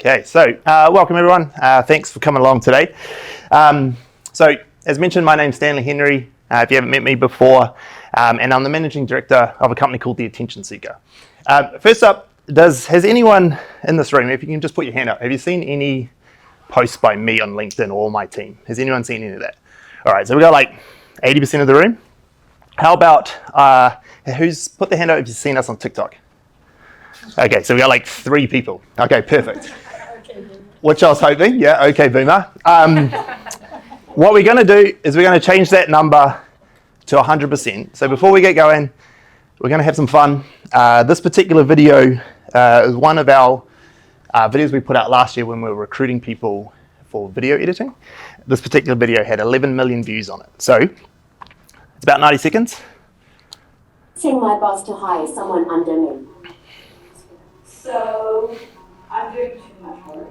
Okay, so welcome everyone. Thanks for coming along today. So as mentioned, my name's Stanley Henry. If you haven't met me before, and I'm the managing director of a company called the Attention Seeker. First up, has anyone in this room, if you can just put your hand up, have you seen any posts by me on LinkedIn or my team? Has anyone seen any of that? All right, so we got like 80% of the room. How about, who's put their hand up if you've seen us on TikTok? Okay, so we got like 3 people. Okay, perfect. Which I was hoping, yeah, okay, boomer. What we're gonna do is we're gonna change that number to 100%. So before we get going, we're gonna have some fun. This particular video is one of our videos we put out last year when we were recruiting people for video editing. This particular video had 11 million views on it. So it's about 90 seconds. Asking my boss to hire someone under me. So I'm doing too much work.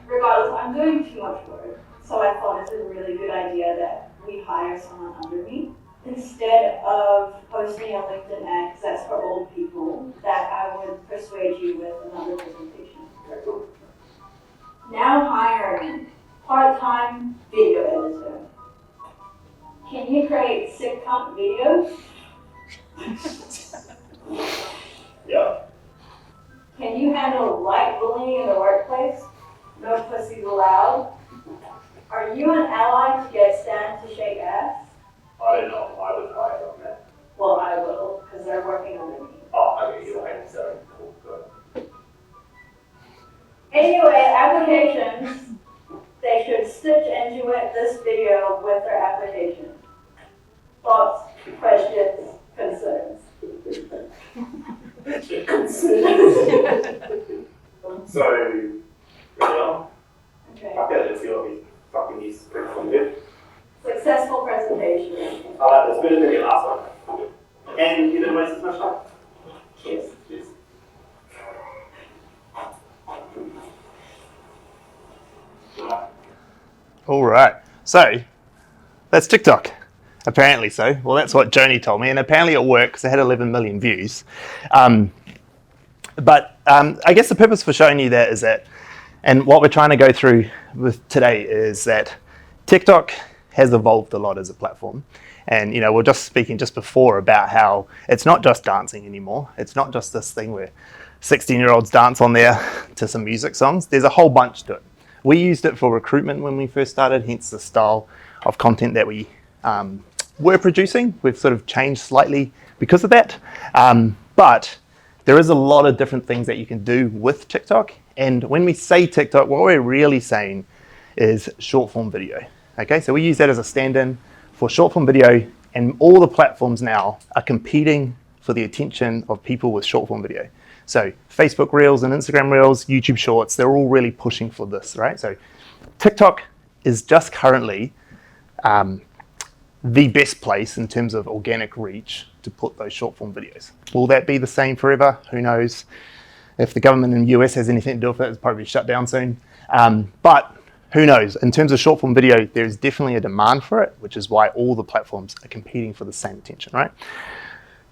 Regardless, I'm doing too much work. So I thought it's a really good idea that we hire someone under me. Instead of posting a LinkedIn ad, because that's for old people, that I would persuade you with another presentation. Now hiring part-time video editor. Can you create sitcom videos? Yeah. Can you handle light bullying in the workplace? No pussies allowed. Are you an ally to get Stan to shake ass? I don't know. I would try it on that. Well, I will, because they're working under me. Oh, okay, you're right. So cool, good. Anyway, applications, they should stitch into it this video with their application. Thoughts, questions, concerns. So, ready on? Okay. Okay, let's see what we fucking use from here. Successful presentation. That's better than your last one. And you didn't waste as much time? Yes. Cheers. All right, so that's TikTok. Apparently so. Well, that's what Joni told me, and apparently it works. It had 11 million views. But I guess the purpose for showing you that is that, and what we're trying to go through with today is that TikTok has evolved a lot as a platform. And, you know, we're just speaking just before about how it's not just dancing anymore. It's not just this thing where 16-year-olds dance on there to some music songs. There's a whole bunch to it. We used it for recruitment when we first started, hence the style of content that we were producing. We've sort of changed slightly because of that. But there is a lot of different things that you can do with TikTok. And when we say TikTok, what we're really saying is short form video. Okay, so we use that as a stand-in for short form video, and all the platforms now are competing for the attention of people with short form video. So Facebook Reels and Instagram Reels, YouTube Shorts, they're all really pushing for this, right? So TikTok is just currently the best place in terms of organic reach to put those short form videos. Will that be the same forever? Who knows? If the government in the US has anything to do with it, it's probably shut down soon. But who knows? In terms of short form video, there's definitely a demand for it, which is why all the platforms are competing for the same attention, right?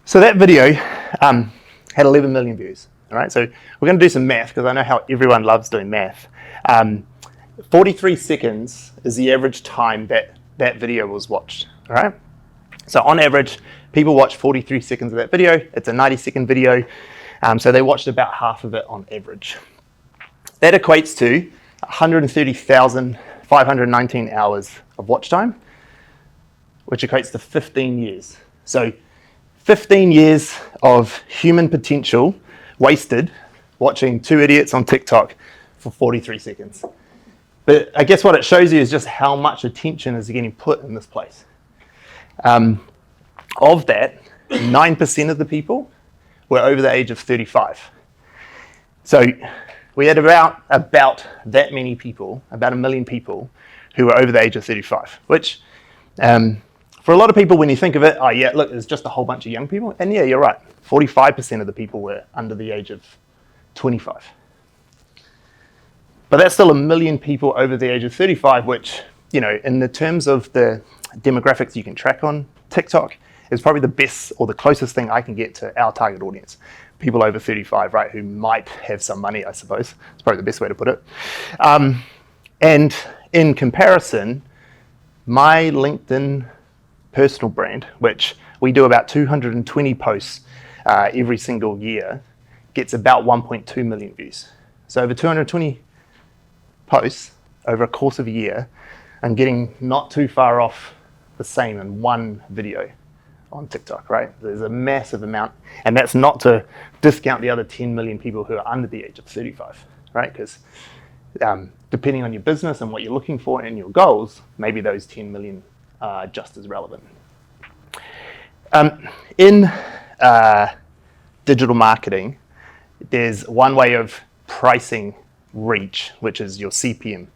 So that video had 11 million views, all right? So we're gonna do some math, because I know how everyone loves doing math. 43 seconds is the average time that video was watched, all right? So on average, people watch 43 seconds of that video. It's a 90-second video, so they watched about half of it on average. That equates to 130,519 hours of watch time, which equates to 15 years. So 15 years of human potential wasted watching 2 idiots on TikTok for 43 seconds. But I guess what it shows you is just how much attention is getting put in this place. Of that, 9% of the people were over the age of 35. So we had about that many people, about 1 million people, who were over the age of 35, which for a lot of people, when you think of it, oh yeah, look, there's just a whole bunch of young people. And yeah, you're right, 45% of the people were under the age of 25. But that's still 1 million people over the age of 35, which, you know, in the terms of the demographics you can track on TikTok, is probably the best or the closest thing I can get to our target audience. People over 35, right, who might have some money, I suppose. It's probably the best way to put it. And in comparison, my LinkedIn personal brand, which we do about 220 posts every single year, gets about 1.2 million views. So over 220 posts over a course of a year, I'm getting not too far off the same in one video on TikTok, right? There's a massive amount, and that's not to discount the other 10 million people who are under the age of 35, right? Because depending on your business and what you're looking for and your goals, maybe those 10 million are just as relevant. In digital marketing, there's one way of pricing reach, which is your CPM.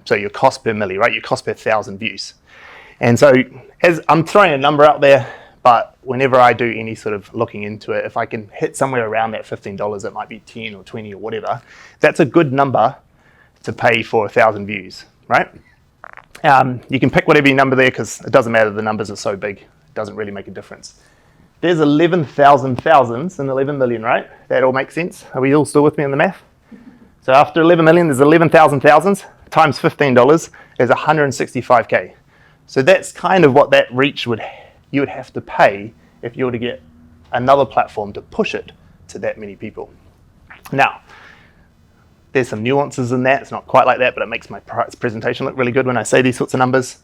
So your cost per milli, right? Your cost per 1,000 views. And so as I'm throwing a number out there, but whenever I do any sort of looking into it, if I can hit somewhere around that $15, it might be 10 or 20 or whatever, that's a good number to pay for 1,000 views, right? You can pick whatever your number there because it doesn't matter, the numbers are so big, it doesn't really make a difference. There's 11,000 thousands and 11 million, right? That all makes sense? Are we all still with me on the math? So after 11 million, there's 11,000 thousands times $15 is 165K. So that's kind of what that reach you would have to pay if you were to get another platform to push it to that many people. Now, there's some nuances in that. It's not quite like that, but it makes my presentation look really good when I say these sorts of numbers.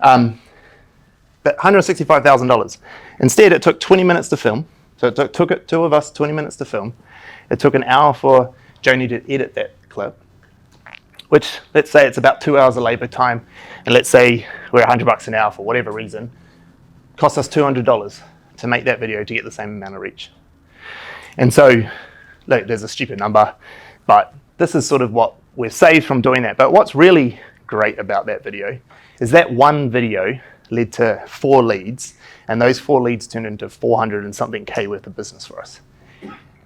But $165,000. Instead, it took 20 minutes to film. So it took two of us 20 minutes to film. It took an hour for Joni to edit that clip, which let's say it's about 2 hours of labor time. And let's say we're $100 an hour for whatever reason. Cost us $200 to make that video to get the same amount of reach. And so, look, there's a stupid number, but this is sort of what we've saved from doing that. But what's really great about that video is that one video led to 4 leads, and those 4 leads turned into 400 and something K worth of business for us.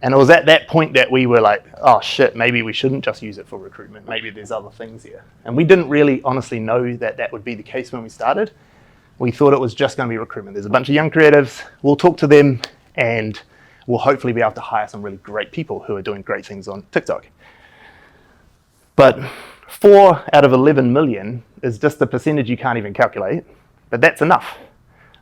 And it was at that point that we were like, oh shit, maybe we shouldn't just use it for recruitment. Maybe there's other things here. And we didn't really honestly know that that would be the case when we started. We thought it was just going to be recruitment. There's a bunch of young creatives. We'll talk to them and we'll hopefully be able to hire some really great people who are doing great things on TikTok. But 4 out of 11 million is just the percentage you can't even calculate. But that's enough,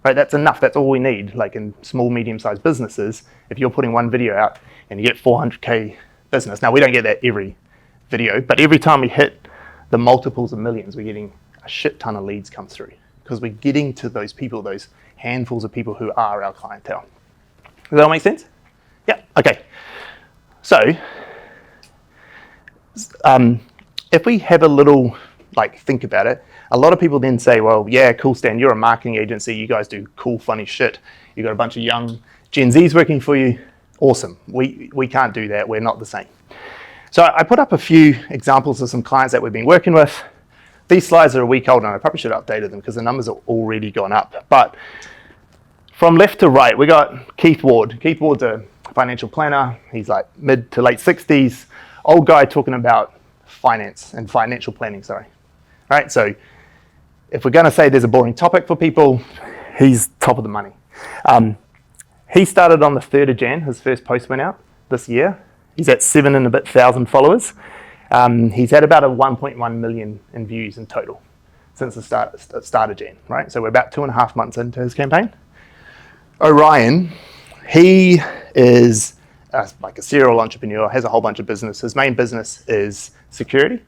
right? That's enough. That's all we need. Like in small, medium-sized businesses, if you're putting one video out and you get 400K business. Now, we don't get that every video, but every time we hit the multiples of millions, we're getting a shit ton of leads come through because we're getting to those people, those handfuls of people who are our clientele. Does that all make sense? Yeah, okay. So, if we have a little, think about it, a lot of people then say, well, yeah, cool, Stan, you're a marketing agency. You guys do cool, funny shit. You got a bunch of young Gen Zs working for you. Awesome. We can't do that. We're not the same. So I put up a few examples of some clients that we've been working with. These slides are a week old, and I probably should have updated them because the numbers are already gone up. But from left to right, we got Keith Ward. Keith Ward's a financial planner. He's like mid to late 60s. Old guy talking about finance and financial planning, sorry. All right, so if we're going to say there's a boring topic for people, he's top of the money. He started on the 3rd of Jan. His first post went out this year. He's at 7 and a bit thousand followers. He's had about a 1.1 million in views in total since the start of Jan, right? So we're about 2.5 months into his campaign. Orion, he is like a serial entrepreneur, has a whole bunch of business. His main business is security.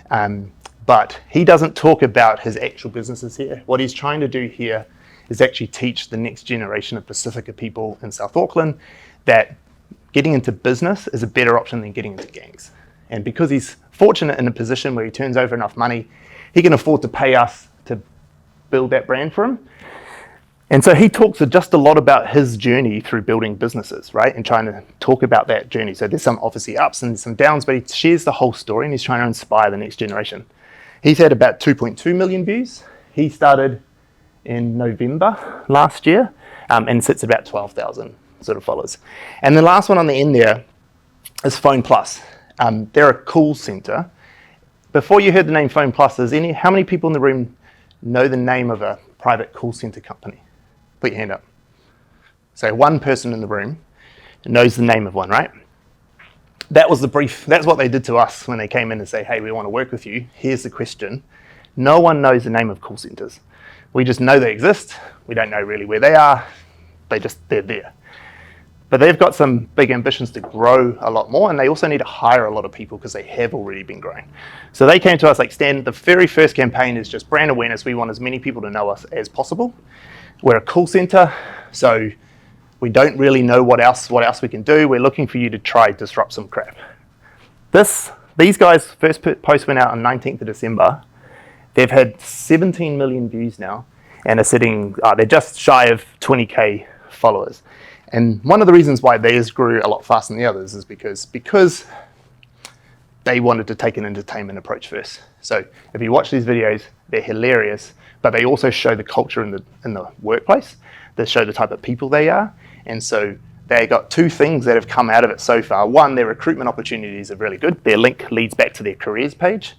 But he doesn't talk about his actual businesses here. What he's trying to do here is actually teach the next generation of Pacifica people in South Auckland that getting into business is a better option than getting into gangs. And because he's fortunate in a position where he turns over enough money, he can afford to pay us to build that brand for him. And so he talks just a lot about his journey through building businesses, right? And trying to talk about that journey. So there's some obviously ups and some downs, but he shares the whole story and he's trying to inspire the next generation. He's had about 2.2 million views. He started in November last year and sits at about 12,000 sort of followers. And the last one on the end there is Phone Plus. They're a call center. Before you heard the name Phone Plus, how many people in the room know the name of a private call center company? Put your hand up. So one person in the room knows the name of one, right? That was the brief. That's what they did to us when they came in and say, hey, we want to work with you. Here's the question. No one knows the name of call centers. We just know they exist. We don't know really where they are. They're there. But they've got some big ambitions to grow a lot more, and they also need to hire a lot of people because they have already been growing. So they came to us like, Stan, the very first campaign is just brand awareness. We want as many people to know us as possible. We're a call center, so we don't really know what else we can do. We're looking for you to try disrupt some crap. These guys' first post went out on 19th of December. They've had 17 million views now, and they're just shy of 20K followers. And one of the reasons why theirs grew a lot faster than the others is because they wanted to take an entertainment approach first. So if you watch these videos, they're hilarious, but they also show the culture in the workplace. They show the type of people they are. And so they got two things that have come out of it so far. One, their recruitment opportunities are really good. Their link leads back to their careers page.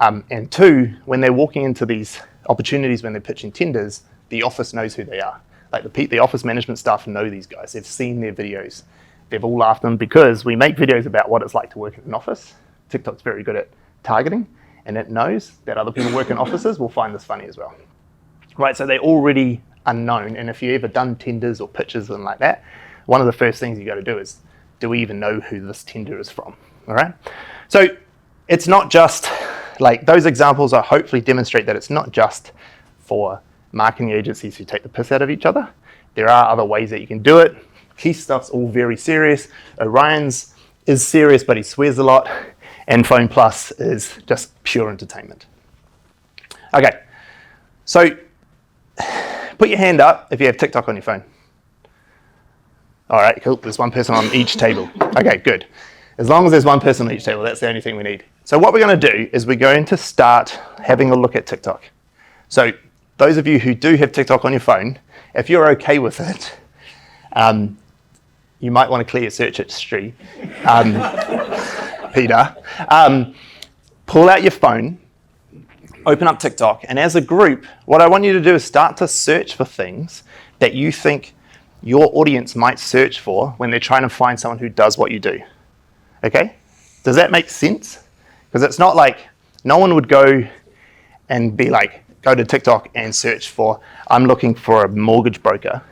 And two, when they're walking into these opportunities, when they're pitching tenders, the office knows who they are. Like the office management staff know these guys. They've seen their videos. They've all laughed at them because we make videos about what it's like to work in an office. TikTok's very good at targeting, and it knows that other people work in offices will find this funny as well. Right, so they're already unknown, and if you've ever done tenders or pitches and like that, one of the first things you got to do is, do we even know who this tender is from? All right, so it's not just like those examples are hopefully demonstrate that it's not just for marketing agencies who take the piss out of each other. There are other ways that you can do it. Keith's stuff's all very serious. Orion's is serious, but he swears a lot. And Phone Plus is just pure entertainment. Okay, so put your hand up if you have TikTok on your phone. All right, cool. There's one person on each table. Okay, good. As long as there's one person on each table, that's the only thing we need. So what we're going to do is we're going to start having a look at TikTok. So those of you who do have TikTok on your phone, if you're okay with it, you might want to clear your search history. Peter, pull out your phone, open up TikTok, and as a group, what I want you to do is start to search for things that you think your audience might search for when they're trying to find someone who does what you do. Okay? Does that make sense? Because it's not like no one would go and be like, go to TikTok and search for, I'm looking for a mortgage broker.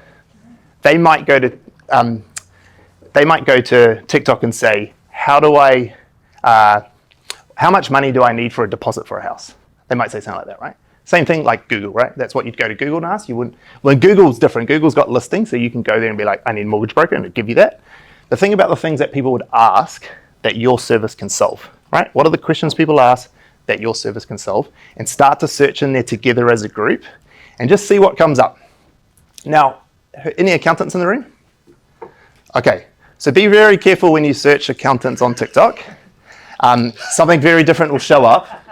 They might go to TikTok and say, how much money do I need for a deposit for a house? They might say something like that, right? Same thing like Google, right? That's what you'd go to Google and ask. You wouldn't. Well, Google's different. Google's got listings, so you can go there and be like, I need a mortgage broker, and it'll give you that. The thing about the things that people would ask that your service can solve, right? What are the questions people ask that your service can solve? And start to search in there together as a group and just see what comes up. Now, any accountants in the room? Okay, so be very careful when you search accountants on TikTok. Something very different will show up.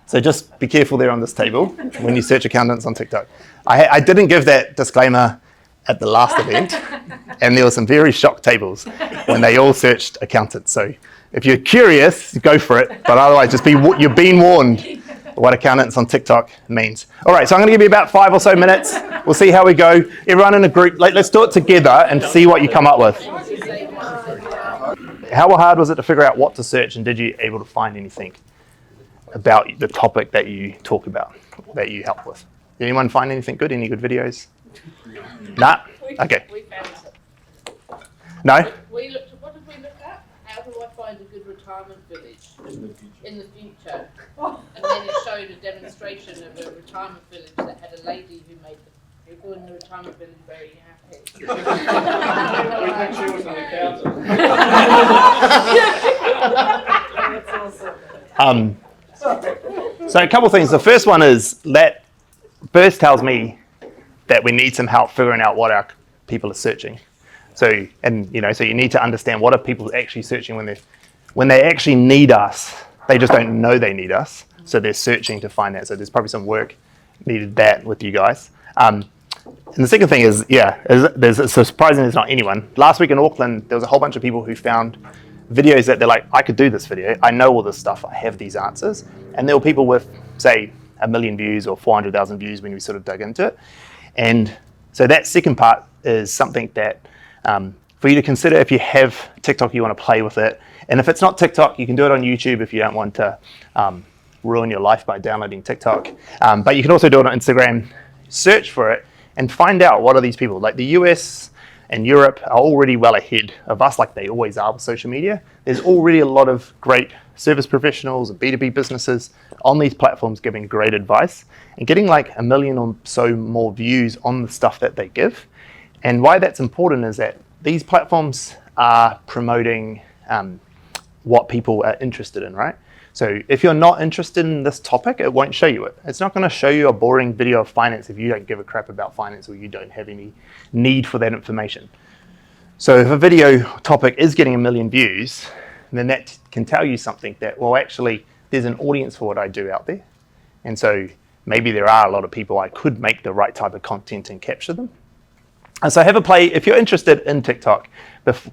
So just be careful there on this table when you search accountants on TikTok. I didn't give that disclaimer at the last event, and there were some very shocked tables when they all searched accountants. So if you're curious, go for it, but otherwise you're being warned what accountants on TikTok means. All right, so I'm gonna give you about 5 or so minutes. We'll see how we go. Everyone in a group, let's do it together and see what you come up with. How hard was it to figure out what to search, and did you able to find anything about the topic that you talk about, that you help with? Did anyone find anything good? Any good videos? Nah? Okay. We found it. No? We looked at, what did we look at? How do I find a good retirement village in the future? And then it showed a demonstration of a retirement village that had a lady who made people in the retirement village very happy. We think she was an accountant. So a couple of things. The first one is that first tells me that we need some help figuring out what our people are searching. So you need to understand what are people actually searching when they actually need us. They just don't know they need us, so they're searching to find that. So there's probably some work needed that with you guys. And the second thing is, it's surprising there's not anyone. Last week in Auckland, there was a whole bunch of people who found videos that they're like, I could do this video. I know all this stuff. I have these answers. And there were people with, say, 1 million views or 400,000 views when we sort of dug into it. And So that second part is something that for you to consider if you have TikTok, you want to play with it. And if it's not TikTok, you can do it on YouTube if you don't want to ruin your life by downloading TikTok. But you can also do it on Instagram. Search for it and find out what are these people. Like the US and Europe are already well ahead of us, like they always are with social media. There's already a lot of great service professionals and B2B businesses on these platforms giving great advice and getting like 1 million or so more views on the stuff that they give. And why that's important is that these platforms are promoting what people are interested in, right? So if you're not interested in this topic, it won't show you it. It's not going to show you a boring video of finance if you don't give a crap about finance or you don't have any need for that information. So if a video topic is getting 1 million views, then that can tell you something that, well, actually, there's an audience for what I do out there. And so maybe there are a lot of people I could make the right type of content and capture them. And so have a play. If you're interested in TikTok,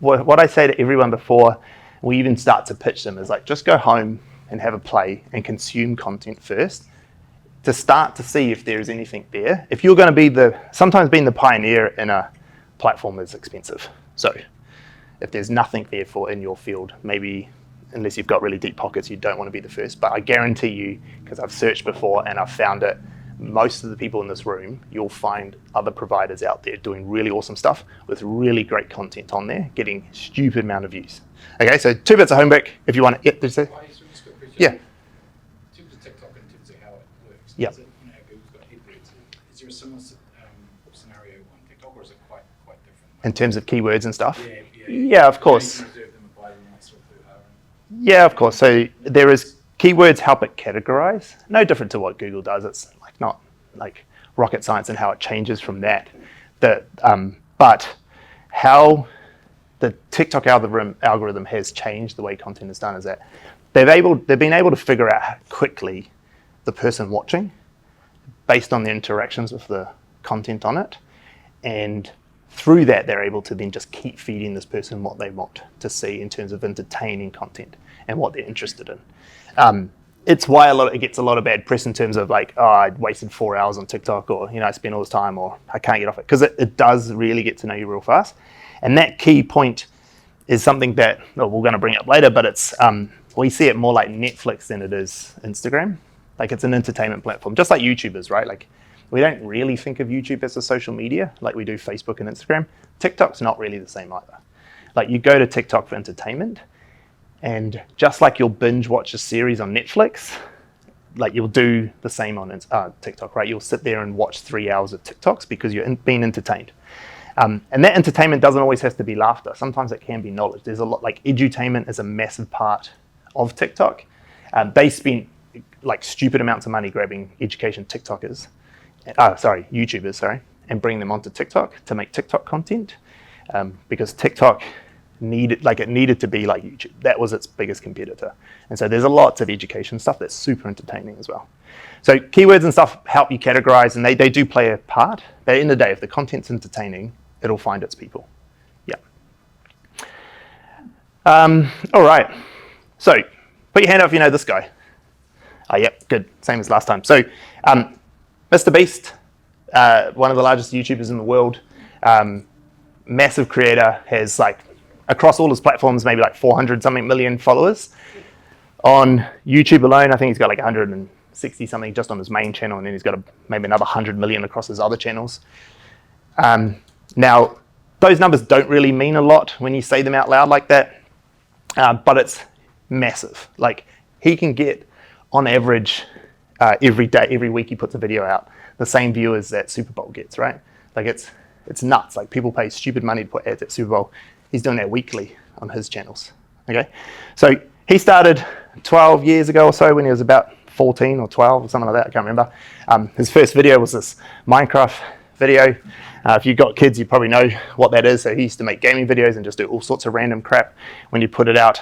what I say to everyone before we even start to pitch them is like, just go home and have a play and consume content first to start to see if there's anything there. If you're going to be sometimes being the pioneer in a platform is expensive. So if there's nothing there for in your field, maybe unless you've got really deep pockets, you don't want to be the first. But I guarantee you, because I've searched before and I've found it, most of the people in this room, you'll find other providers out there doing really awesome stuff with really great content on there, getting stupid amount of views. Okay, so 2 bits of homework if you want to. Did you say? Yeah. In terms of TikTok, in terms of how it works, Yep. is it, Google's got headwords. Is there a similar scenario on TikTok, or is it quite different? In terms of keywords and stuff? Yeah. Yeah, of course. You can reserve them and buy them and that sort of thing. Yeah, of course. So there is keywords help it categorize. No different to what Google does. It's like not like rocket science and how it changes from that. But how the TikTok algorithm has changed the way content is done is that they've been able to figure out quickly the person watching based on their interactions with the content on it. And through that, they're able to then just keep feeding this person what they want to see in terms of entertaining content and what they're interested in. It's why it gets a lot of bad press in terms of like, oh, I wasted 4 hours on TikTok, or I spent all this time, or I can't get off it, because it does really get to know you real fast. And that key point is something that we're going to bring up later, but it's we see it more like Netflix than it is Instagram. Like it's an entertainment platform, just like YouTube is, right? Like we don't really think of YouTube as a social media like we do Facebook and Instagram. TikTok's not really the same either. Like you go to TikTok for entertainment, and just like you'll binge watch a series on Netflix, like you'll do the same on TikTok, right? You'll sit there and watch 3 hours of TikToks because you're being entertained. And that entertainment doesn't always have to be laughter. Sometimes it can be knowledge. There's a lot, like edutainment is a massive part of TikTok. They spent like stupid amounts of money grabbing education YouTubers, and bringing them onto TikTok to make TikTok content, because TikTok needed to be like YouTube. That was its biggest competitor. And so there's a lot of education stuff that's super entertaining as well. So keywords and stuff help you categorize, and they do play a part. But at the end of the day, if the content's entertaining, it'll find its people. Yeah. All right. So put your hand up if you know this guy. Oh, yep, good. Same as last time. So Mr. Beast, one of the largest YouTubers in the world, massive creator, has like across all his platforms maybe like 400 something million followers. On YouTube alone, I think he's got like 160 something just on his main channel, and then he's got maybe another 100 million across his other channels. Now, those numbers don't really mean a lot when you say them out loud like that, but it's massive. Like he can get on average every day, every week he puts a video out, the same viewers that Super Bowl gets, right? Like it's nuts. Like people pay stupid money to put ads at Super Bowl. He's doing that weekly on his channels. Okay, so he started 12 years ago or so when he was about 14 or 12 or something like that. I can't remember. His first video was this Minecraft video. If you've got kids, you probably know what that is. So he used to make gaming videos and just do all sorts of random crap when you put it out.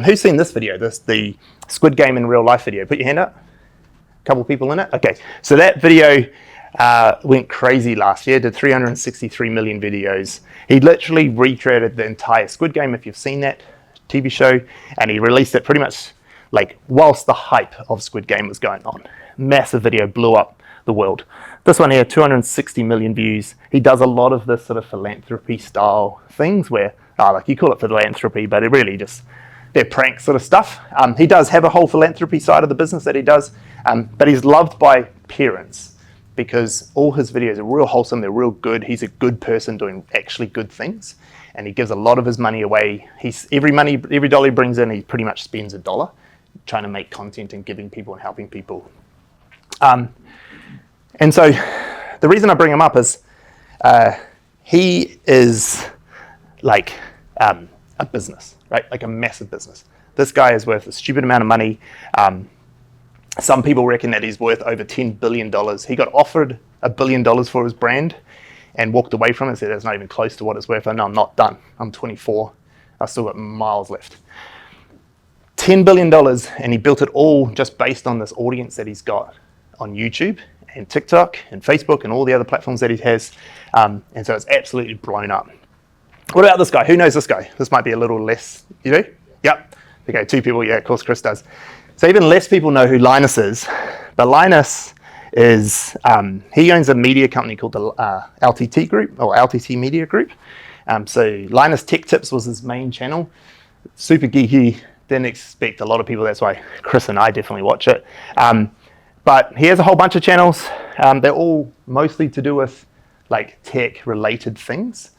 Who's seen this video? The Squid Game in real life video. Put your hand up. A couple people in it. Okay, so that video went crazy last year. Did 363 million videos. He literally recreated the entire Squid Game, if you've seen that TV show, and he released it pretty much like whilst the hype of Squid Game was going on. Massive video, blew up the world. This one here, 260 million views. He does a lot of this sort of philanthropy style things where, like you call it philanthropy, but it really just, they're prank sort of stuff. He does have a whole philanthropy side of the business that he does, but he's loved by parents because all his videos are real wholesome, they're real good. He's a good person doing actually good things, and he gives a lot of his money away. Every dollar he brings in, he pretty much spends $1 trying to make content and giving people and helping people. And so the reason I bring him up is he is like a business, right? Like a massive business. This guy is worth a stupid amount of money. Some people reckon that he's worth over $10 billion. He got offered $1 billion for his brand and walked away from it and said, that's not even close to what it's worth. And no, I'm not done. I'm 24. I've still got miles left. $10 billion, and he built it all just based on this audience that he's got on YouTube and TikTok and Facebook and all the other platforms that he has. And so it's absolutely blown up. What about this guy? Who knows this guy? This might be a little less, you do? Yep. Okay, 2 people. Yeah, of course, Chris does. So even less people know who Linus is. But Linus is, he owns a media company called the LTT Group, or LTT Media Group. So Linus Tech Tips was his main channel. Super geeky. Didn't expect a lot of people. That's why Chris and I definitely watch it. But he has a whole bunch of channels. They're all mostly to do with like tech-related things.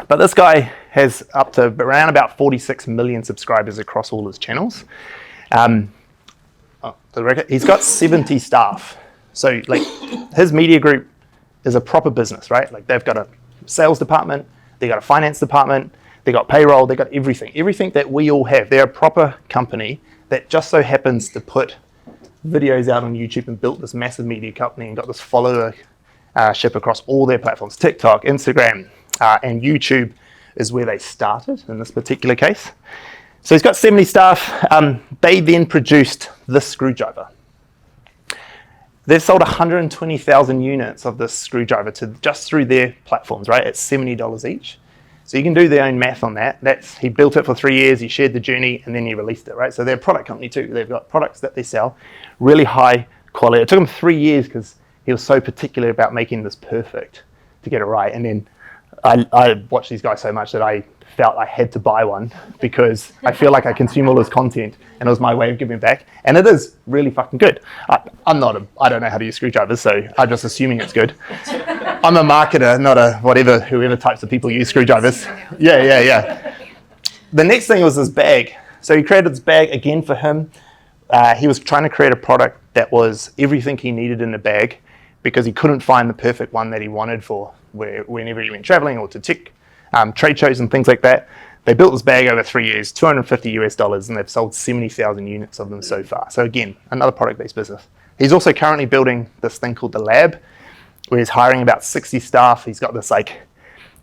But this guy has up to around about 46 million subscribers across all his channels. He's got 70 staff. So like his media group is a proper business, right? Like they've got a sales department, they got a finance department, they got payroll, they got everything that we all have. They're a proper company that just so happens to put videos out on YouTube and built this massive media company and got this followership across all their platforms. TikTok, Instagram, and YouTube is where they started in this particular case. So he's got 70 staff. They then produced this screwdriver. They've sold 120,000 units of this screwdriver just through their platforms, right? It's $70 each. So you can do their own math on that. He built it for 3 years, he shared the journey, and then he released it, right? So they're a product company too. They've got products that they sell, really high quality. It took him 3 years because he was so particular about making this perfect to get it right. And then I watched these guys so much that I felt I had to buy one because I feel like I consume all his content and it was my way of giving back. And it is really fucking good. I don't know how to use screwdrivers, so I'm just assuming it's good. I'm a marketer, not whoever types of people use screwdrivers. Yeah. The next thing was this bag. So he created this bag again for him. He was trying to create a product that was everything he needed in a bag because he couldn't find the perfect one that he wanted for whenever he went traveling or to tech trade shows and things like that. They built this bag over 3 years, $250 and they've sold 70,000 units of them so far. So again, another product-based business. He's also currently building this thing called the Lab, where he's hiring about 60 staff. He's got this like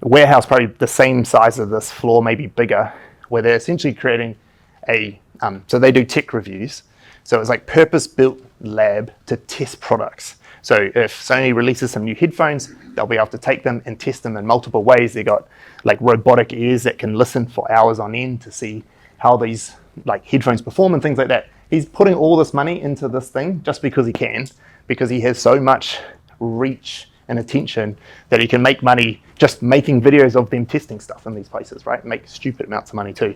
warehouse, probably the same size of this floor, maybe bigger, where they're essentially creating so they do tech reviews. So it's like purpose-built lab to test products. So if Sony releases some new headphones, they'll be able to take them and test them in multiple ways. They got like robotic ears that can listen for hours on end to see how these like headphones perform and things like that. He's putting all this money into this thing just because he can, because he has so much reach and attention that he can make money just making videos of them testing stuff in these places, right? Make stupid amounts of money too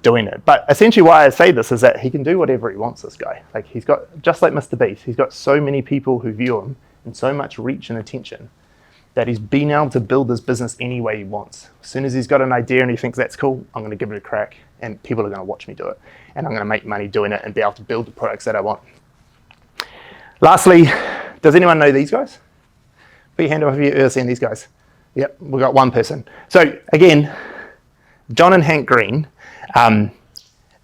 doing it. But essentially why I say this is that he can do whatever he wants, this guy. Like he's got, just like Mr. Beast, he's got so many people who view him and so much reach and attention that he's been able to build this business any way he wants. As soon as he's got an idea and he thinks that's cool, I'm going to give it a crack and people are going to watch me do it. And I'm going to make money doing it and be able to build the products that I want. Lastly, does anyone know these guys? Put your hand up if you've ever seen these guys. Yep, we've got one person. So again, John and Hank Green,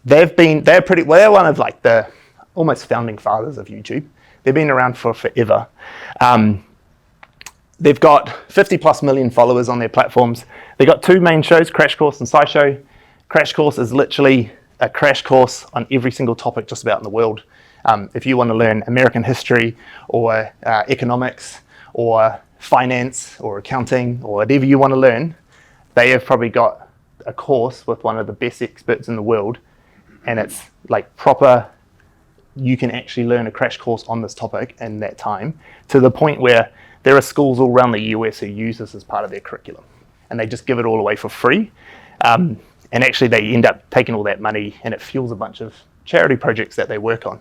they're one of like the almost founding fathers of YouTube. They've been around for forever. They've got 50 plus million followers on their platforms. They've got 2 main shows, Crash Course and SciShow. Crash Course is literally a crash course on every single topic just about in the world. If you want to learn American history or economics or finance or accounting or whatever you want to learn, they have probably got a course with one of the best experts in the world, and it's like proper you can actually learn a crash course on this topic in that time, to the point where there are schools all around the US who use this as part of their curriculum, and they just give it all away for free. And actually they end up taking all that money and it fuels a bunch of charity projects that they work on.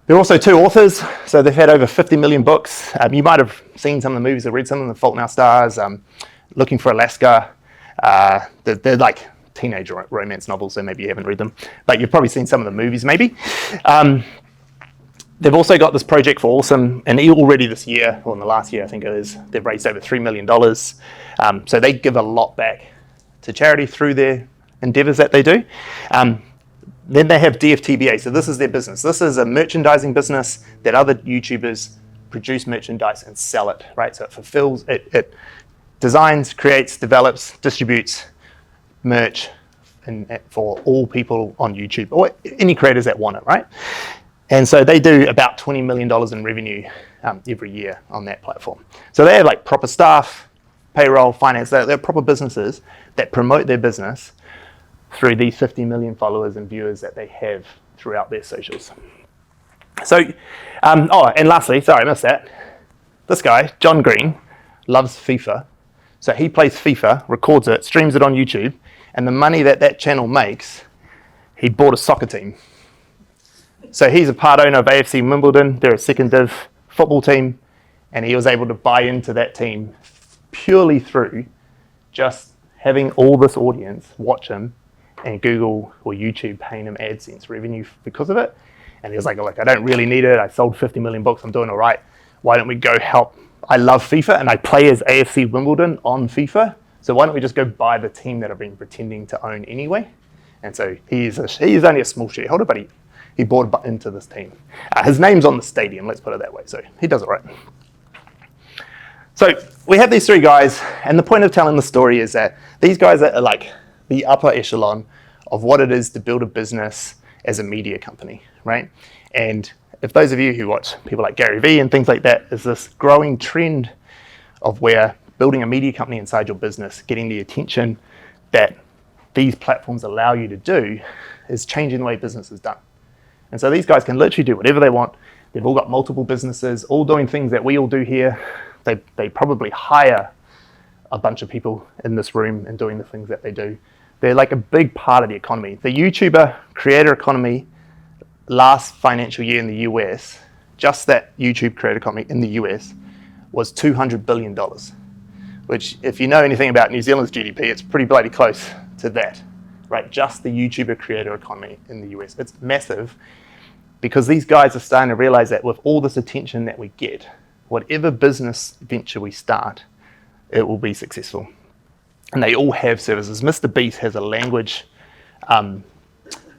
They're also 2 authors, so they've had over 50 million books. You might have seen some of the movies or read some of them, The Fault in Our Stars, Looking for Alaska. They're like teenage romance novels, so maybe you haven't read them, but you've probably seen some of the movies maybe. They've also got this project for Awesome, and already this year, or in the last year I think it is, they've raised over $3 million. So they give a lot back to charity through their endeavors that they do. Then they have DFTBA, so this is their business. This is a merchandising business that other YouTubers produce merchandise and sell it, right? So it fulfills, it designs, creates, develops, distributes merch for all people on YouTube, or any creators that want it, right? And so they do about $20 million in revenue every year on that platform. So they have like proper staff, payroll, finance, they're proper businesses that promote their business through these 50 million followers and viewers that they have throughout their socials. So, and lastly, sorry, I missed that. This guy, John Green, loves FIFA. So he plays FIFA, records it, streams it on YouTube, and the money that that channel makes, he bought a soccer team. So he's a part owner of AFC Wimbledon. They're a second div football team, and he was able to buy into that team purely through just having all this audience watch him and Google or YouTube paying him AdSense revenue because of it. And he was like, look, I don't really need it. I sold 50 million books. I'm doing all right. Why don't we go help? I love FIFA and I play as AFC Wimbledon on FIFA. So why don't we just go buy the team that I've been pretending to own anyway? And so he's only a small shareholder, but he bought into this team. His name's on the stadium, let's put it that way. So he does all right. So we have these 3 guys, and the point of telling the story is that these guys are like the upper echelon of what it is to build a business as a media company, right? And if those of you who watch people like Gary Vee and things like that, is this growing trend of where building a media company inside your business, getting the attention that these platforms allow you to do, is changing the way business is done. And so these guys can literally do whatever they want. They've all got multiple businesses, all doing things that we all do here. They probably hire a bunch of people in this room and doing the things that they do. They're like a big part of the economy. The YouTuber creator economy last financial year in the US, just that YouTube creator economy in the US was $200 billion, which if you know anything about New Zealand's GDP, it's pretty bloody close to that, right? Just the YouTuber creator economy in the US. It's massive because these guys are starting to realize that with all this attention that we get, whatever business venture we start, it will be successful. And they all have services. Mr. Beast has a language,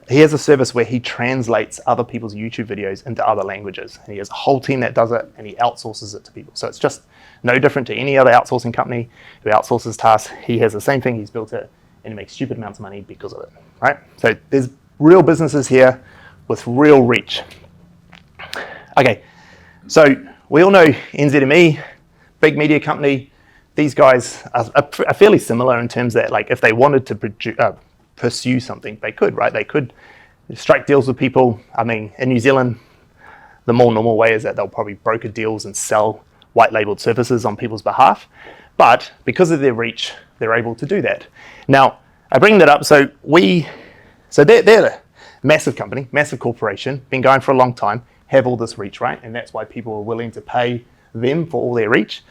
he has a service where he translates other people's YouTube videos into other languages. And he has a whole team that does it, and he outsources it to people. So it's just no different to any other outsourcing company who outsources tasks. He has the same thing, he's built it, and he makes stupid amounts of money because of it, right? So there's real businesses here with real reach. Okay, so we all know NZME, big media company. These guys are fairly similar in terms that, like, if they wanted to pursue something, they could, right? They could strike deals with people. I mean, in New Zealand, the more normal way is that they'll probably broker deals and sell white labeled services on people's behalf. But because of their reach, they're able to do that. Now, I bring that up, so they're a massive company, massive corporation, been going for a long time, have all this reach, right? And that's why people are willing to pay them for all their reach.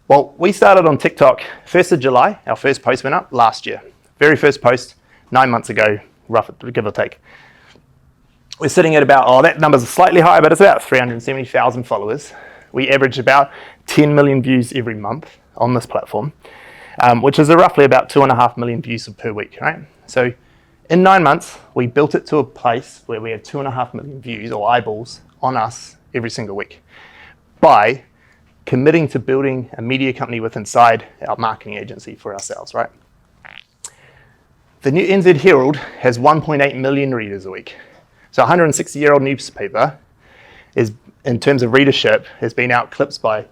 Well, we started on TikTok 1st of July. Our first post went up last year. Very first post, 9 months ago, rough, give or take. We're sitting at about, that number's slightly higher, but it's about 370,000 followers. We average about 10 million views every month on this platform, which is roughly about 2.5 million views per week, right? So in 9 months, we built it to a place where we had 2.5 million views or eyeballs on us every single week by committing to building a media company with inside our marketing agency for ourselves, right? The new NZ Herald has 1.8 million readers a week. So a 160-year-old newspaper is, in terms of readership, has been outclipped by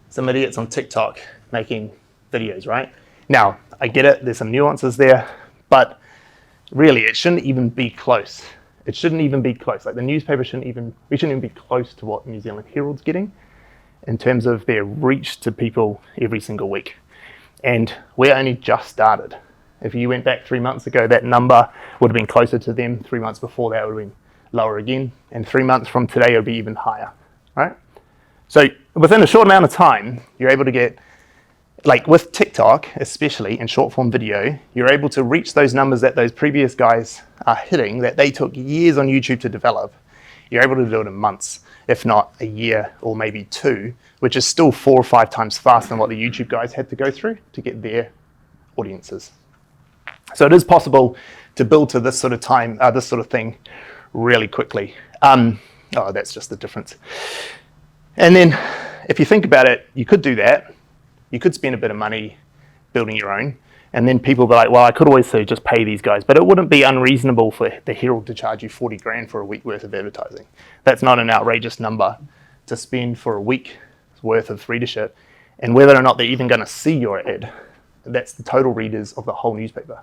some idiots on TikTok making videos, right? Now, I get it, there's some nuances there, but really it shouldn't even be close. It shouldn't even be close. Like the newspaper we shouldn't even be close to what New Zealand Herald's getting in terms of their reach to people every single week. And we're only just started. If you went back 3 months ago, that number would have been closer to them. 3 months before that would have been lower again. And 3 months from today, it would be even higher, right? So within a short amount of time, you're able to get, like with TikTok, especially in short form video, you're able to reach those numbers that those previous guys are hitting that they took years on YouTube to develop. You're able to do it in months, if not a year or maybe 2, which is still 4 or 5 times faster than what the YouTube guys had to go through to get their audiences. So it is possible to build to this sort of time, this sort of thing really quickly. That's just the difference. And then if you think about it, you could do that. You could spend a bit of money building your own. And then people be like, well, I could always say just pay these guys. But it wouldn't be unreasonable for the Herald to charge you 40 grand for a week worth of advertising. That's not an outrageous number to spend for a week's worth of readership. And whether or not they're even going to see your ad, that's the total readers of the whole newspaper.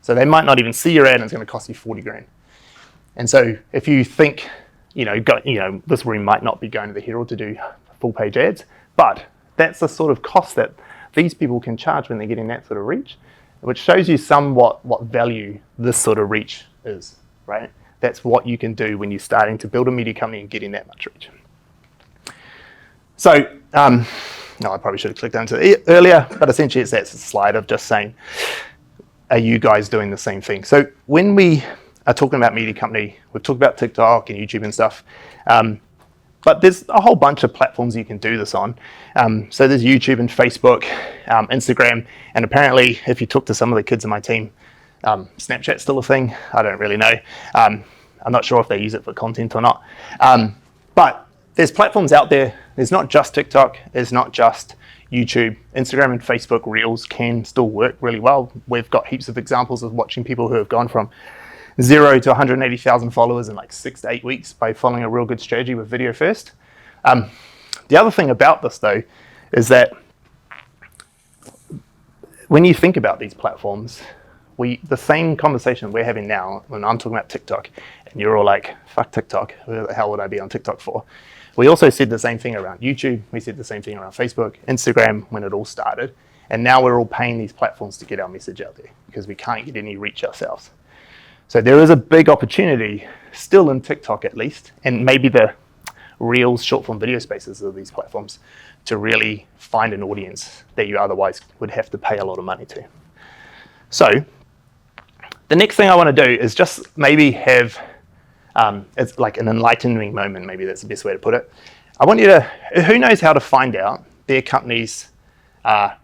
So they might not even see your ad and it's going to cost you 40 grand. And so if you think, this room might not be going to the Herald to do full page ads, but that's the sort of cost that these people can charge when they're getting that sort of reach, which shows you somewhat what value this sort of reach is, right? That's what you can do when you're starting to build a media company and getting that much reach. So, I probably should have clicked onto it earlier, but essentially that's a slide of just saying, are you guys doing the same thing? So when we are talking about media company, we've talked about TikTok and YouTube and stuff, but there's a whole bunch of platforms you can do this on. So there's YouTube and Facebook, Instagram, and apparently if you talk to some of the kids in my team, Snapchat's still a thing. I don't really know. I'm not sure if they use it for content or not. But there's platforms out there. There's not just TikTok. There's not just YouTube. Instagram and Facebook Reels can still work really well. We've got heaps of examples of watching people who have gone from 0 to 180,000 followers in like 6 to 8 weeks by following a real good strategy with video first. The other thing about this though is that when you think about these platforms, the same conversation we're having now when I'm talking about TikTok and you're all like, fuck TikTok, who the hell would I be on TikTok for? We also said the same thing around YouTube. We said the same thing around Facebook, Instagram when it all started. And now we're all paying these platforms to get our message out there because we can't get any reach ourselves. So there is a big opportunity still in TikTok at least, and maybe the Reels, short form video spaces of these platforms to really find an audience that you otherwise would have to pay a lot of money to. So the next thing I want to do is just maybe have, it's like an enlightening moment, maybe that's the best way to put it. I want you to, who knows how to find out their company's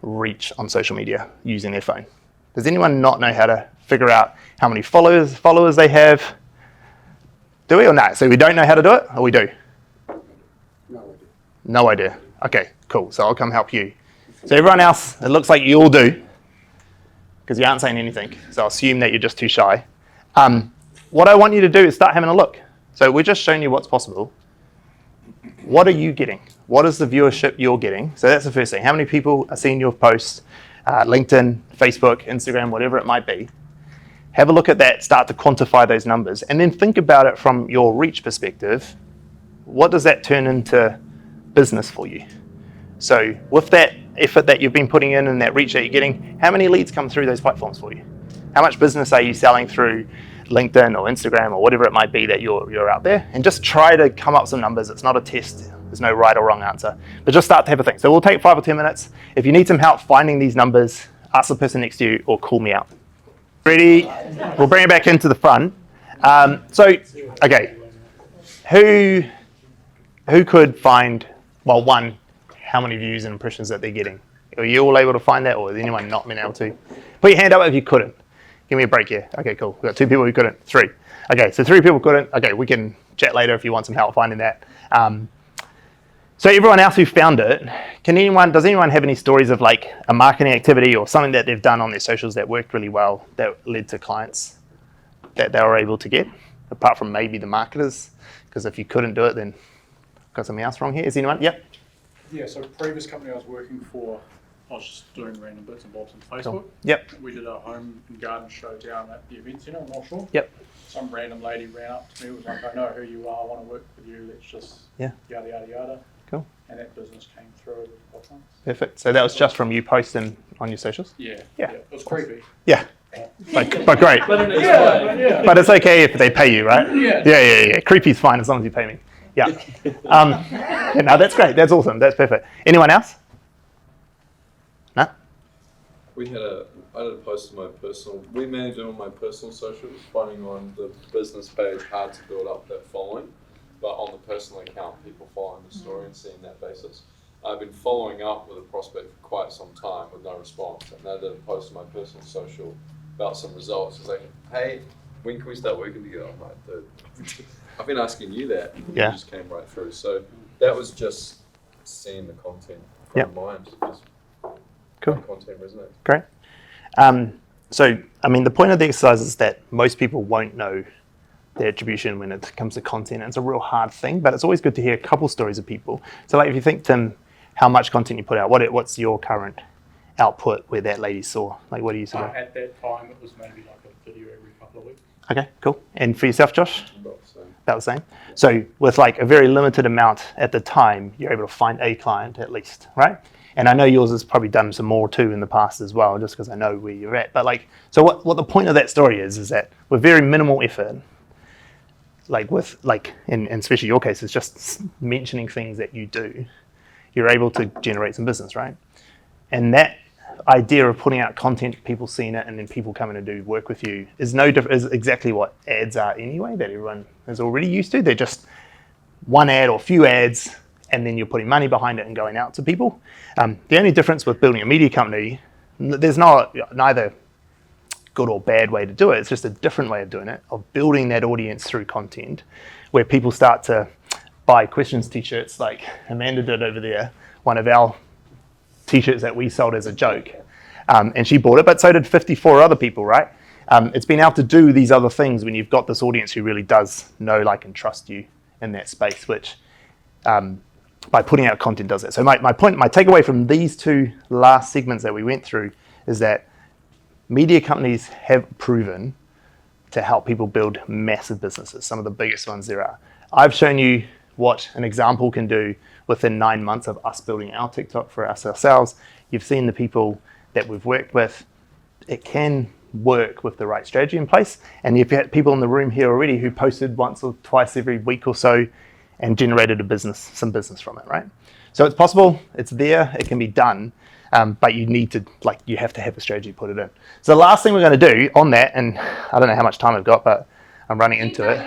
reach on social media using their phone? Does anyone not know how to figure out how many followers they have? Do we or not? So we don't know how to do it, or we do? No idea. Okay, cool. So I'll come help you. So everyone else, it looks like you all do, because you aren't saying anything. So I'll assume that you're just too shy. What I want you to do is start having a look. So we're just showing you what's possible. What are you getting? What is the viewership you're getting? So that's the first thing. How many people are seeing your posts? LinkedIn, Facebook, Instagram, whatever it might be. Have a look at that, start to quantify those numbers, and then think about it from your reach perspective. What does that turn into business for you? So with that effort that you've been putting in and that reach that you're getting, how many leads come through those platforms for you? How much business are you selling through LinkedIn or Instagram or whatever it might be that you're out there? And just try to come up with some numbers. It's not a test. There's no right or wrong answer. But just start to have a think. So we'll take 5 or 10 minutes. If you need some help finding these numbers, ask the person next to you or call me out. Ready? We'll bring it back into the front. Okay. Who could find, well, one, how many views and impressions that they're getting? Are you all able to find that, or is anyone not been able to? Put your hand up if you couldn't. Give me a break here. Okay, cool. We've got 2 people who couldn't. 3. Okay, so 3 people couldn't. Okay, we can chat later if you want some help finding that. So everyone else who found it, does anyone have any stories of like a marketing activity or something that they've done on their socials that worked really well that led to clients that they were able to get, apart from maybe the marketers? Because if you couldn't do it, then got something else wrong here. Is anyone? Yep. Yeah, so previous company I was working for, I was just doing random bits and bobs on Facebook. Yep. We did a home and garden show down at the event centre in Offshore. Yep. Some random lady ran up to me, was like, I know who you are, I want to work with you, let's just yada yada yada. Cool. And that business came through over 12 months. Perfect. So that was just from you posting on your socials? Yeah. Yeah. It was creepy. Yeah. But great. Yeah. But it's okay if they pay you, right? Yeah. Yeah. Creepy's fine as long as you pay me. Yeah. No, that's great. That's awesome. That's perfect. Anyone else? No? I did a post on my personal, we managed it on my personal socials, finding on the business page hard to build up that following, but on the personal account, people following the story and seeing that basis. I've been following up with a prospect for quite some time with no response, and I did a post on my personal social about some results. It's like, hey, when can we start working together? I'm like, dude, I've been asking you that, and you just came right through. So that was just seeing the content from mind. Just cool. The content resonates. Great. So, I mean, the point of the exercise is that most people won't know their attribution when it comes to content. And it's a real hard thing, but it's always good to hear a couple stories of people. So, like, if you think, Tim, how much content you put out, what's your current output where that lady saw? Like, what do you say? At that time, it was maybe like a video every couple of weeks. Okay, cool. And for yourself, Josh? About the same. About the same. So with like a very limited amount at the time, you're able to find a client at least, right? And I know yours has probably done some more too in the past as well, just because I know where you're at. But like, so what the point of that story is that with very minimal effort, and especially your case, is just mentioning things that you do, you're able to generate some business, right? And that idea of putting out content, people seeing it, and then people coming to do work with you is no different. Is exactly what ads are anyway, that everyone is already used to. They're just one ad or few ads, and then you're putting money behind it and going out to people. The only difference with building a media company, there's neither good or bad way to do it. It's just a different way of doing it, of building that audience through content, where people start to buy questions t-shirts like Amanda did over there, one of our t-shirts that we sold as a joke. And she bought it, but so did 54 other people, right? It's been able to do these other things when you've got this audience who really does know, like, and trust you in that space, which by putting out content does that. So my takeaway from these two last segments that we went through is that media companies have proven to help people build massive businesses, some of the biggest ones there are. I've shown you what an example can do within 9 months of us building our TikTok for us ourselves. You've seen the people that we've worked with. It can work with the right strategy in place. And you've had people in the room here already who posted once or twice every week or so and generated some business from it, right? So it's possible, it's there, it can be done, but you have to have a strategy to put it in. So the last thing we're going to do on that, and I don't know how much time I've got, but I'm running into it.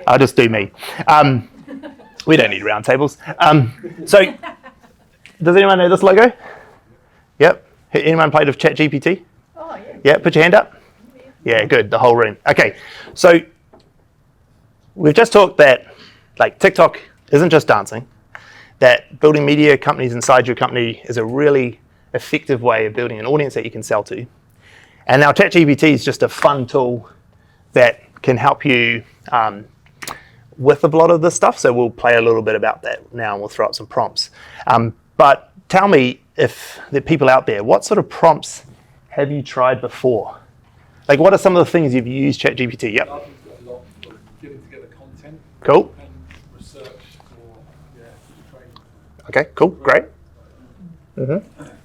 I'll just do me. We don't need round tables. So does anyone know this logo? Yep. Anyone played with ChatGPT? Oh, yeah. Yeah, put your hand up. Yeah, good, the whole room. Okay, so we've just talked that like TikTok isn't just dancing, that building media companies inside your company is a really effective way of building an audience that you can sell to. And now ChatGPT is just a fun tool that can help you with a lot of this stuff. So we'll play a little bit about that now and we'll throw up some prompts. But tell me, if there are people out there, what sort of prompts have you tried before? Like, what are some of the things you've used ChatGPT? Yep. A lot of getting together content. Cool. And research for training. Okay, cool, great.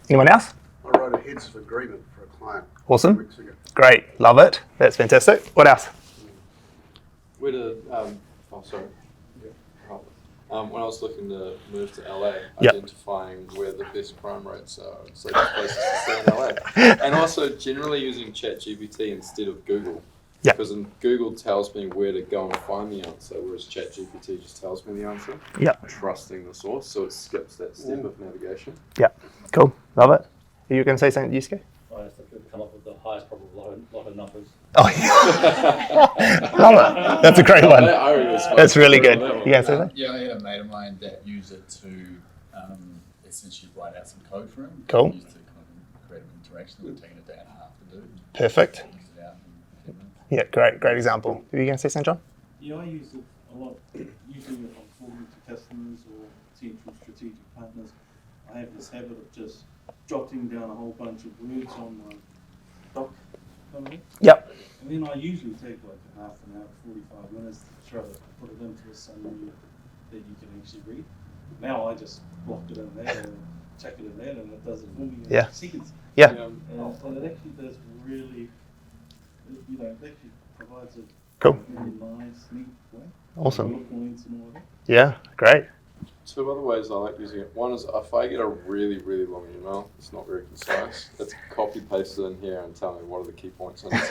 Anyone else? I wrote a heads of agreement for a client. Awesome. 2 weeks ago. Great, love it. That's fantastic. What else? When I was looking to move to LA, Yep. identifying where the best crime rates are, so the places to stay in LA, and also generally using ChatGPT instead of Google. Yep. Because Google tells me where to go and find the answer, whereas ChatGPT just tells me the answer. Yep. Trusting the source, so it skips that step of navigation. Yep. Cool. Love it. Are you going to say something, Yusuke? I just have to come up with the highest probable lot of numbers. Oh, yeah. Love it. That's a great one. That's really good. You guys say that? Yeah, I had a mate of mine that used it to essentially write out some code for him. Cool. Used to kind of create an interaction that would take a day and a half to do. Perfect. Used it out in 10 minutes. Yeah, great example. Are you going to say something, John? Yeah, I use it a lot. Usually if I'm talking to customers or potential strategic partners, I have this habit of just jotting down a whole bunch of words on my doc. Kind of thing. Yep. And then I usually take like a half an hour, 45 minutes to try to put it into a summary that you can actually read. Now I just block it in there and check it in there, and it does it for me in seconds. Yeah. And it actually does really, you know, it actually provides a Cool. really nice, neat way. Awesome. Bullet points and all that. Yeah, great. Two other ways I like using it. One is if I get a really, really long email, it's not very concise, it's copy pasted in here and tell me what are the key points in it.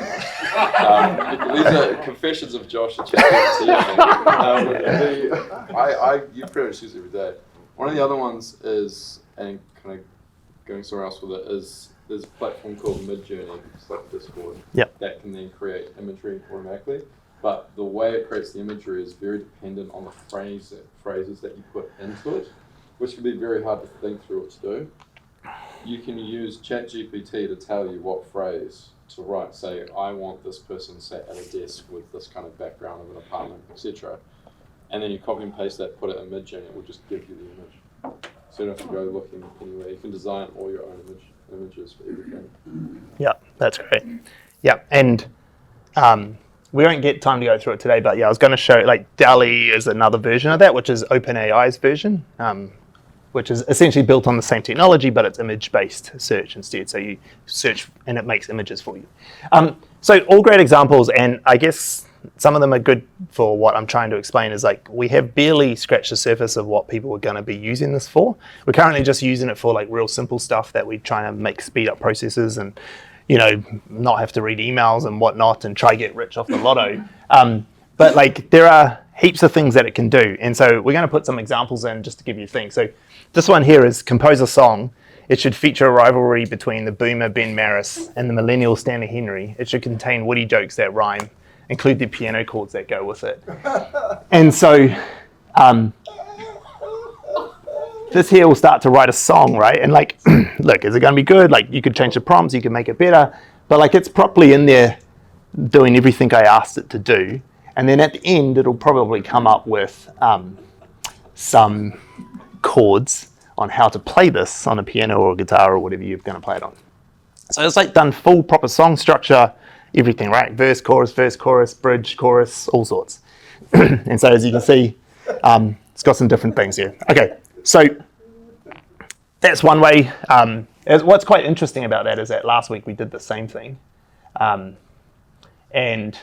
These are confessions of Josh at ChatGPT. I you pretty much use it every day. One of the other ones is, and kind of going somewhere else with it, is there's a platform called Midjourney, it's like Discord, that can then create imagery automatically. But the way it creates the imagery is very dependent on the phrases that you put into it, which can be very hard to think through what to do. You can use ChatGPT to tell you what phrase to write. Say, I want this person sat at a desk with this kind of background of an apartment, etc. And then you copy and paste that, put it in Midjourney, it will just give you the image. So you don't have to go looking anywhere. You can design all your own images for everything. Yeah, that's great. Yeah, and we won't get time to go through it today, but yeah, I was going to show, like, DALL-E is another version of that, which is OpenAI's version, which is essentially built on the same technology, but it's image-based search instead. So you search and it makes images for you. So all great examples, and I guess some of them are good for what I'm trying to explain is, like, we have barely scratched the surface of what people are going to be using this for. We're currently just using it for, like, real simple stuff that we're trying to make speed up processes and, you know, not have to read emails and whatnot and try get rich off the lotto. But, like, there are heaps of things that it can do. And so we're going to put some examples in just to give you a thing. So this one here is compose a song. It should feature a rivalry between the boomer Ben Maris and the millennial Stanley Henry. It should contain witty jokes that rhyme, include the piano chords that go with it. And so this here will start to write a song, right? And, like, look, is it going to be good? Like, you could change the prompts, you can make it better, but, like, it's properly in there doing everything I asked it to do. And then at the end, it'll probably come up with some chords on how to play this on a piano or a guitar or whatever you're going to play it on. So it's, like, done full proper song structure, everything, right? Verse, chorus, bridge, chorus, all sorts. And so as you can see, it's got some different things here. Okay. So that's one way. What's quite interesting about that is that last week we did the same thing. And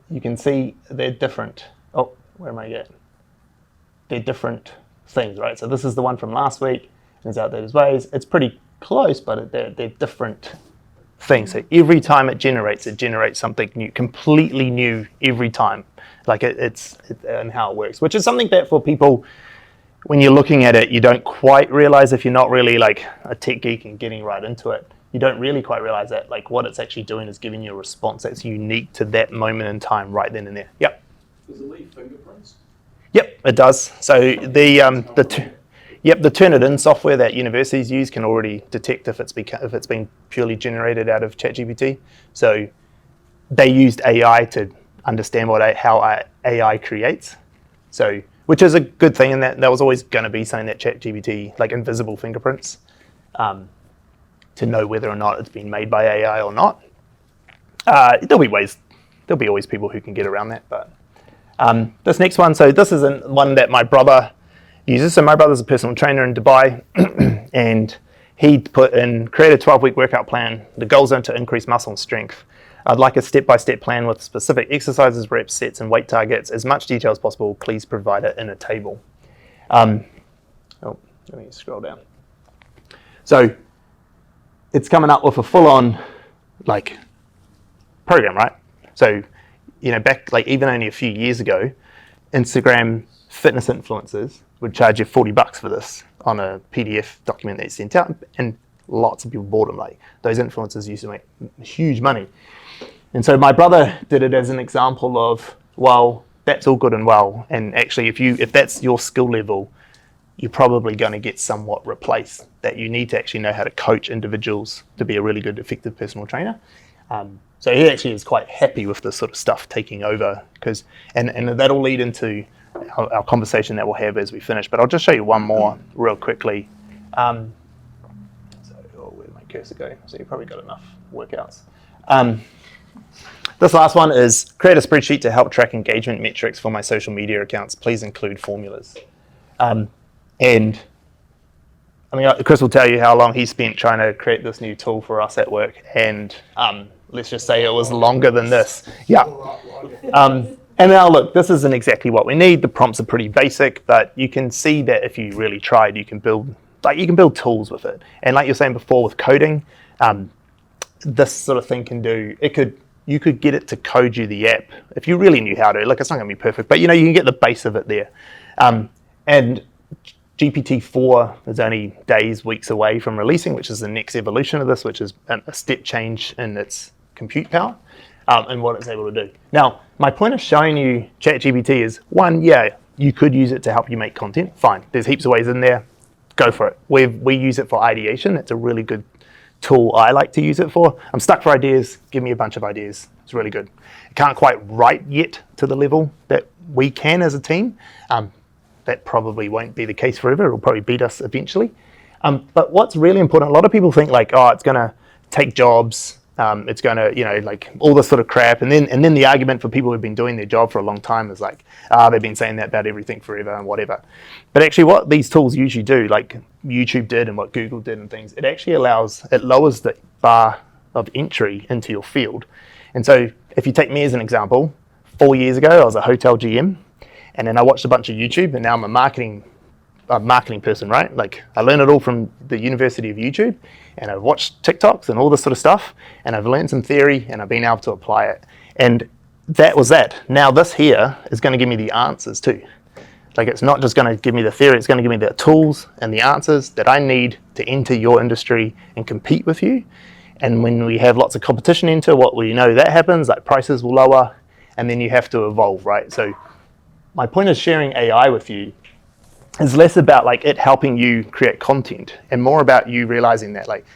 you can see they're different. Oh, where am I at? They're different things, right? So this is the one from last week. Turns out there's ways. It's pretty close, but they're different things. So every time it generates something new, completely new every time. Like it's and how it works, which is something that for people, when you're looking at it, you don't quite realize if you're not really, like, a tech geek and getting right into it. You don't really quite realize that, like, what it's actually doing is giving you a response that's unique to that moment in time right then and there. Yep. Does it leave fingerprints? Yep, it does. So the Turnitin software that universities use can already detect if it's been purely generated out of ChatGPT. So they used AI to understand how AI creates. So, which is a good thing, and that was always going to be something that ChatGPT, like invisible fingerprints, to know whether or not it's been made by AI or not. There'll be always people who can get around that. But this next one, so this is one that my brother uses. So my brother's a personal trainer in Dubai, and he put in, create a 12-week workout plan. The goals are to increase muscle and strength. I'd like a step-by-step plan with specific exercises, reps, sets, and weight targets. As much detail as possible, please provide it in a table. Let me scroll down. So it's coming up with a full-on, like, program, right? So, you know, back, like, even only a few years ago, Instagram fitness influencers would charge you $40 for this on a PDF document they sent out, and lots of people bought them. Like, those influencers used to make huge money. And so my brother did it as an example of, well, that's all good and well, and actually if that's your skill level, you're probably going to get somewhat replaced. That you need to actually know how to coach individuals to be a really good, effective personal trainer. So he actually is quite happy with this sort of stuff taking over, and that'll lead into our conversation that we'll have as we finish. But I'll just show you one more real quickly. Where'd my cursor go? So you've probably got enough workouts. This last one is create a spreadsheet to help track engagement metrics for my social media accounts. Please include formulas. And I mean, Chris will tell you how long he spent trying to create this new tool for us at work. And let's just say it was longer than this. Yeah. And now look, this isn't exactly what we need. The prompts are pretty basic, but you can see that if you really tried, you can build tools with it. And like you're saying before with coding, this sort of thing can do, you could get it to code you the app if you really knew how to. Look, it's not going to be perfect, but you can get the base of it there. And GPT-4 is only days, weeks away from releasing, which is the next evolution of this, which is a step change in its compute power and what it's able to do. Now, my point of showing you ChatGPT is, one, yeah, you could use it to help you make content. Fine, there's heaps of ways in there. Go for it. We use it for ideation. That's a really good tool I like to use it for. I'm stuck for ideas. Give me a bunch of ideas. It's really good. I can't quite write yet to the level that we can as a team. That probably won't be the case forever. It'll probably beat us eventually. But what's really important, a lot of people think like, oh, it's going to take jobs. It's going to, like all this sort of crap. And then the argument for people who've been doing their job for a long time is like, they've been saying that about everything forever and whatever. But actually what these tools usually do, like YouTube did and what Google did and things, it lowers the bar of entry into your field. And so if you take me as an example, 4 years ago, I was a hotel GM. And then I watched a bunch of YouTube, and now I'm a marketing person, right? Like I learned it all from the University of YouTube, and I've watched TikToks and all this sort of stuff, and I've learned some theory, and I've been able to apply it. And that was that. Now this here is going to give me the answers too. Like it's not just going to give me the theory, it's going to give me the tools and the answers that I need to enter your industry and compete with you. And when we have lots of competition enter, what we know that happens, like prices will lower, and then you have to evolve, right? So my point of sharing AI with you is less about like it helping you create content and more about you realizing that like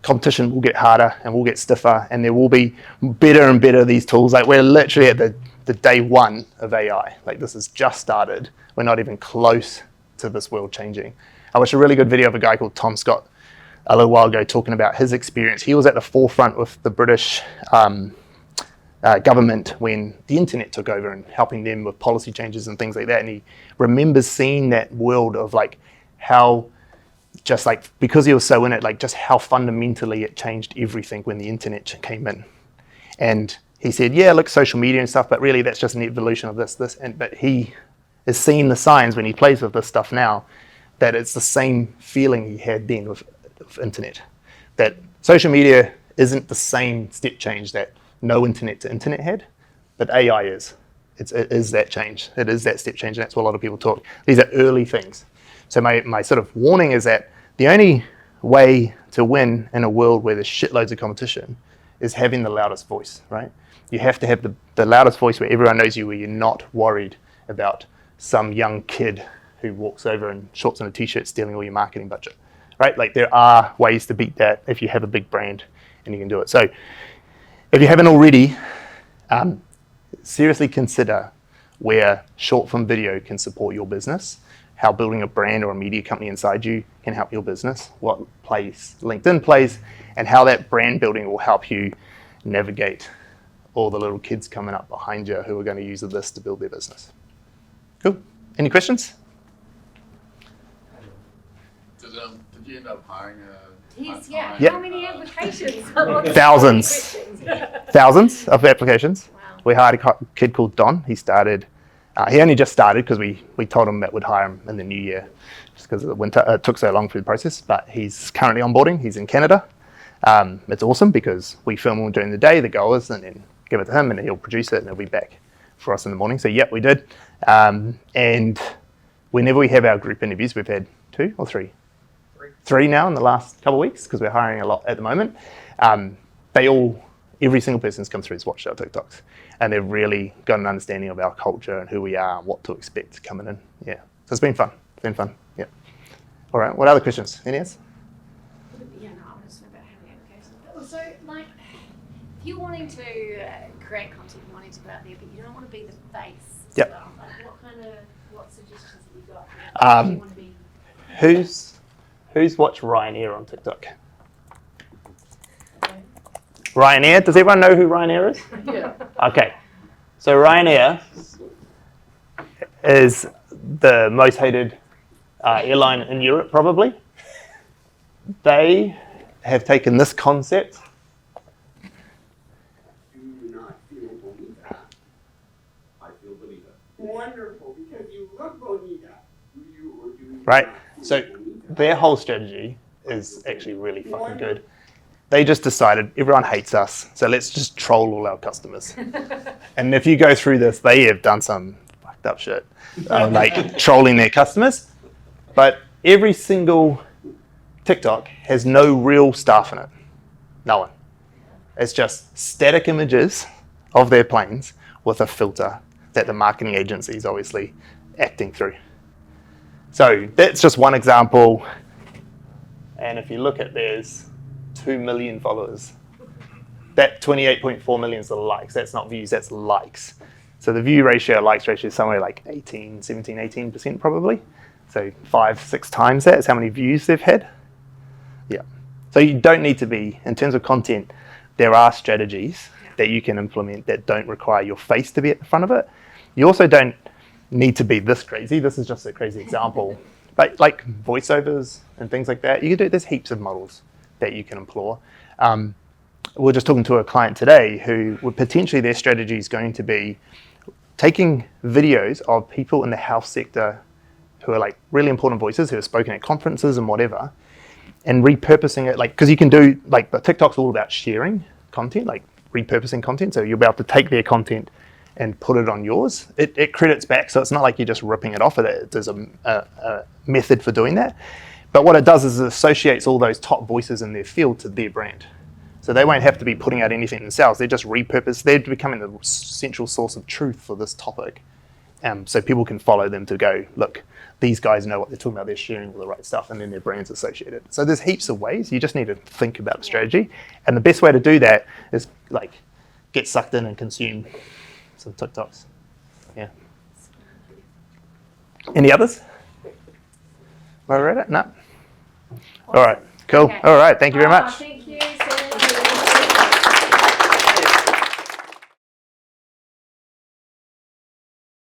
competition will get harder and will get stiffer and there will be better and better these tools. Like we're literally at the day one of AI. Like this has just started. We're not even close to this world changing. I watched a really good video of a guy called Tom Scott a little while ago talking about his experience. He was at the forefront with the British government when the internet took over and helping them with policy changes and things like that. And he remembers seeing that world of like how just like, because he was so in it, like just how fundamentally it changed everything when the internet came in. And he said, yeah, look, social media and stuff, but really that's just an evolution of this. But he is seeing the signs when he plays with this stuff now, that it's the same feeling he had then with internet. That social media isn't the same step change that no internet to internet had, but AI is. It is that change. It is that step change. And that's what a lot of people talk. These are early things. So my sort of warning is that the only way to win in a world where there's shitloads of competition is having the loudest voice, right? You have to have the loudest voice where everyone knows you, where you're not worried about some young kid who walks over in shorts and a t-shirt stealing all your marketing budget, right? Like there are ways to beat that if you have a big brand and you can do it. So if you haven't already, seriously consider where short form video can support your business, how building a brand or a media company inside you can help your business, what place LinkedIn plays, and how that brand building will help you navigate all the little kids coming up behind you who are going to use this to build their business. Cool. Any questions? Did you end up hiring a... Yes, yeah. Yep. How many applications? Thousands of applications. Wow. We hired a kid called Don. He started, he only just started because we told him that we'd hire him in the new year just because of the winter. It took so long through the process, but he's currently onboarding. He's in Canada. It's awesome because we film him during the day, the goers, and then give it to him and he'll produce it and he'll be back for us in the morning. So yep, we did. And whenever we have our group interviews, we've had 2 or 3? 3 now in the last couple of weeks because we're hiring a lot at the moment. Every single person's come through has watched our TikToks and they've really got an understanding of our culture and who we are and what to expect coming in. Yeah, so it's been fun. Yeah. All right, what other questions? Any else? Yeah, no, I was about how many applications. But also, like, If you're wanting to create content, you're wanting to go out there, but you don't want to be the face. Yep. Stuff, like what suggestions have you got? Um, You want to be Who's watched Ryanair on TikTok? Ryanair, does everyone know who Ryanair is? Yeah. Okay, so Ryanair is the most hated airline in Europe, probably. They have taken this concept. Do not feel bonita. I feel bonita. Wonderful, because you look bonita. Do you or do you Right, not feel so bonita? their whole strategy is actually really fucking good. They just decided everyone hates us, so let's just troll all our customers. And if you go through this, they have done some fucked up shit, like trolling their customers. But every single TikTok has no real staff in it. No one. It's just static images of their planes with a filter that the marketing agency is obviously acting through. So that's just one example. And if you look at theirs, 2 million followers. That 28.4 million is the likes. That's not views, that's likes. So the view ratio, likes ratio is somewhere like 18% probably. So 5-6 times that is how many views they've had. Yeah. So you don't need to be, in terms of content, there are strategies that you can implement that don't require your face to be at the front of it. You also don't need to be this crazy. This is just a crazy example. But like voiceovers and things like that, you can do, there's heaps of models that you can employ. We're just talking to a client today who would potentially their strategy is going to be taking videos of people in the health sector who are like really important voices who have spoken at conferences and whatever, and repurposing it, like, because you can do, like, the TikTok's all about sharing content, like repurposing content. So you'll be able to take their content and put it on yours. It credits back, so it's not like you're just ripping it off. There's a method for doing that. But what it does is it associates all those top voices in their field to their brand. So they won't have to be putting out anything themselves. They're just repurposed. They're becoming the central source of truth for this topic. So people can follow them to go, look, these guys know what they're talking about. They're sharing all the right stuff, and then their brand's associated. So there's heaps of ways. You just need to think about the strategy. And the best way to do that is like get sucked in and consume some TikToks. Yeah. Any others? While we're at it? No? All right. Cool. Okay. All right. Thank you very much. Thank